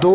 2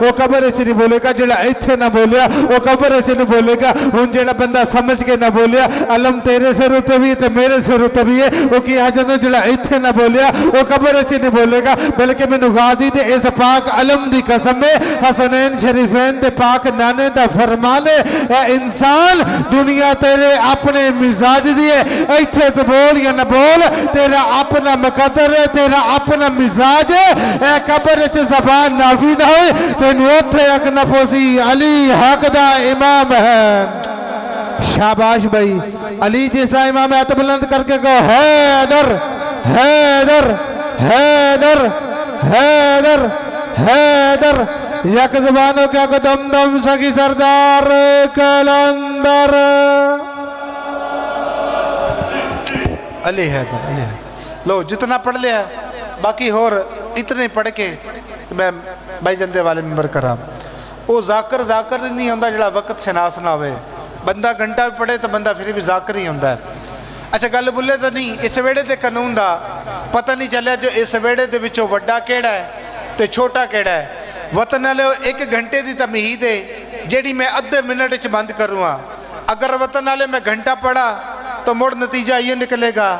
وہ قبر وچ نہیں بولے گا، جڑا ایتھے نہ بولیا وہ قبر وچ نہیں بولے گا۔ ہن جڑا بندہ سمجھ کے نہ بولیا علم تیرے سر اتے بھی ہے تے میرے سر اتے بھی ہے، وہ کی حاجت ہے جڑا ایتھے نہ بولیا وہ قبر وچ نہیں بولے گا۔ بلکہ مینوں غازی دے اس پاک علم دی قسم ہے، حسنین شریفین دے پاک نانے دا فرمان ہے، اے انسان دنیا تیرے اپنے مزاج دی ہے، ایتھے تو بول یا نہ بول تیرا اپنا مقدر ہے، تیرا اپنا مزاج ہے۔ اے قبر وچ زبان نافی نہ ہوئے تینوں اوتھے اک نہ پوسی علی حق دا امام ہے۔ شاباش بھائی، علی جس دا امام ہے تو بلند کر کے کہو حیدر حیدر حیدر حیدر حیدر، یک زبانوں کیا کو دم دم سکی سردار کلندر علی حیدر علی حیدر۔ لو جتنا پڑھ لیا باقی اور اتنے پڑھ کے میں بھائی جندے والے ممبر کرام وہ ذاکر نہیں ہوندہ جڑا وقت شناس نہ ہوئے، بندہ گھنٹہ بھی پڑھے تو بندہ پھر بھی ذاکر ہی ہوندہ ہے۔ اچھا گل بولے تو نہیں، اس ویڑے دے قانون دا پتہ نہیں چلیا جو اس ویڑے دے وچوں وڈا کیڑا ہے تے چھوٹا کیڑا ہے۔ وطن والے ایک گھنٹے دی تمہید ہے جیڑی میں ادھے منٹ وچ بند کروں ہاں۔ اگر وطن والے میں گھنٹہ پڑھا تو مڑ نتیجہ یہ نکلے گا،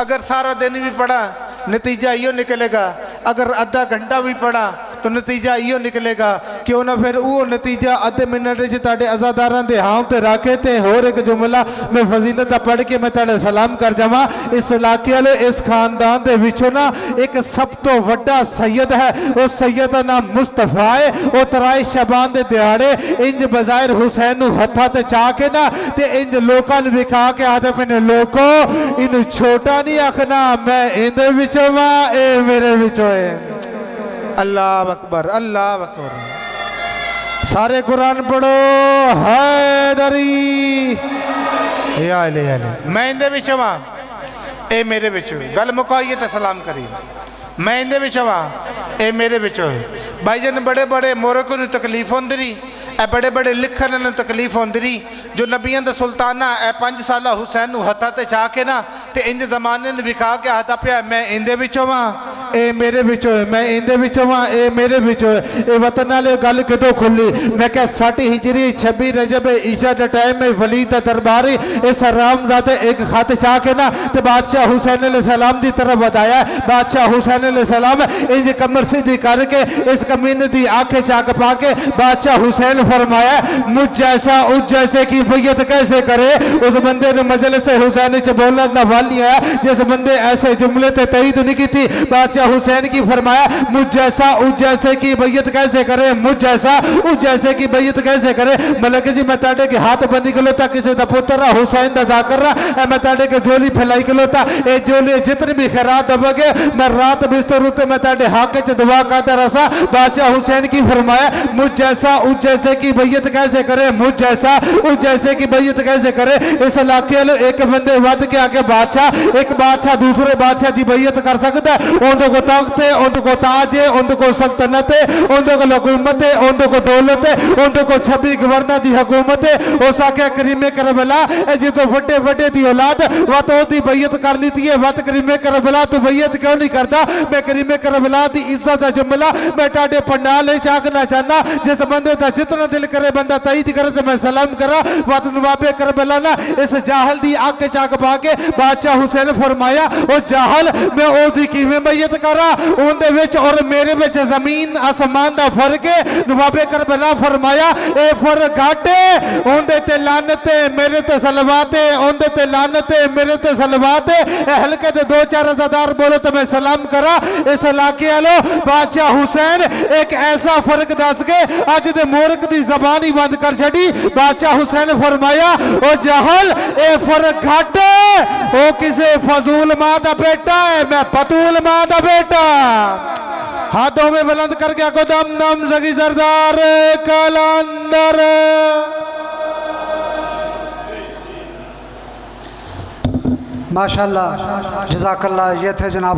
اگر سارا دن بھی پڑھا نتیجہ یہ نکلے گا، اگر ادھا گھنٹہ بھی پڑھا تو نتیجہ یہ نکلے گا۔ کیوں نہ پھر وہ نتیجہ ادھے منٹ وچ تاڑے عزاداران دے ہاں تے راکھے تے اور ایک جملہ میں فضیلت پڑھ کے میں تاڑے سلام کر جاواں۔ اس علاقے والے اس خاندان دے وچوں نا ایک سب تو وڈا سید ہے، وہ سید دا نام مصطفیٰ ہے۔ وہ ترائے شعبان دے دیہاڑے انج بظاہر حسین نو ہتھا تے چاہ کے نا تے انج لوکاں نو وکھا کے آدھے پہنے لوکو انو چھوٹا نہیں آکھنا، میں اندے وچوں ماں اے میرے وچوں ہے۔ اللہ اکبر اللہ اکبر، سارے قرآن پڑھو حیدری یا علی علی، میں اندے وچوں ماں اے میرے وچوں، گل مکائیے تے سلام کری، میں اندے وچوں ماں اے میرے وچوں ہے۔ بھائی جن بڑے بڑے مورکوں نے تکلیف ہوندی رہی، اے بڑے بڑے لکھن نے تکلیف ہوندی رہی، جو نبیان دا سلطانہ اے 5 سالہ حسین نو ہتھا تے چاہ کے نا تے انج زمانے نے وکھا کے ہتھا پیا، میں اندے وچوں ماں اے میرے وچوں ہے، میں اندے وچوں ماں اے میرے وچوں ہے۔ اے وطن والے گل کدوں کھلی، میں کہ 60 ہجری 26 رجب عیشا دے ٹائم میں ولید دا درباری اس حرام زادے ایک خط چاہ کے نا تے بادشاہ حسین علیہ السلام دی طرف بتایا ہے۔ بادشاہ حسین علیہ السلام انج کمر سیدھی کر کے اس کمینے دی آنکھیں چاک پا کے بادشاہ حسین فرمایا مجھ جیسا اس جیسے کی بیعت کیسے کرے۔ اس بندے نے مجلس حسین چ بولنا نہ والی ہے جس بندے ایسے جملے تے تائید نہیں کی تھی۔ بادشاہ حسین کی فرمایا مجھ جیسا اس جیسے کی بیعت کیسے کرے، مجھ جیسا اس جیسے کی بیعت کیسے کرے۔ ملک جی میں تاڑے کے ہاتھ بندی کلوتا کسی دا پتر رہا حسین دا ذاکر رہا، اے میں تاڑے کے جولی پھیلائی کلوتا، اے جولی جتنی بھی خیرات دبگے میں رات بستر ہوتے میں تاڑے حاکے چ دعا کرتا رسا۔ بادشاہ حسین کی فرمایا مجھ جیسا اس جیسے کی بیعت کیسے کرے، مجھ جیسا اس جیسے کی بیعت کیسے کرے۔ اس علاقے لو ایک بندے ود کے آگے بادشاہ، ایک بادشاہ دوسرے بادشاہ دی بیعت کر سکتا ہے۔ اندھوں کو تخت ہے، اندھوں کو تاج ہے، اندھوں کو سلطنت ہے، اندھوں کو حکومت ہے، اندھوں کو دولت ہے، اندھوں کو 26 گورنر دی حکومت ہے۔ اس آگے کریم کربلا اے جی تو وڈے وڈے دی اولاد وات او دی بیعت کر لیتی ہے، وات کریم کربلا تو بیعت کیوں نہیں کرتا۔ میں کریم کربلا دی عزت دا جملہ میں ٹاڑے پنڈال لے چاکنا چاہنا، جس بندے دا جتنا دل کرے بندہ تائید کرے تو میں سلام کرا۔ وات نواب کربلا نا اس جاہل دی آنکھ چاک پا کے بادشاہ حسین فرمایا او جاہل میں او دی کی میں بیعت کرا، ان دے وچ اور میرے وچ زمین آسمان دا فرق ہے۔ نواب کربلا فرمایا اے فرق گھاٹے، ان دے تے لعنت میرے تے صلوات، ان دے تے لعنت میرے تے صلوات۔ اے حلقے دے 2-4 عزادار بولو تو میں سلام کرا۔ اس علاقے والو بادشاہ حسین ایک ایسا فرق دس کے اج دے مورک دی زبان ہی بند کر چھڑی۔ بادشاہ حسین فرمایا او جہل اے فرق گھاٹے، او کسے فضول ماں دا بیٹا ہے، میں پتول ماں دا بیٹا۔ ہاتھوں میں بلند کر کے آکو دم دم سگی سردار کلندر۔ ماشاءاللہ جزاک اللہ، یہ تھے جناب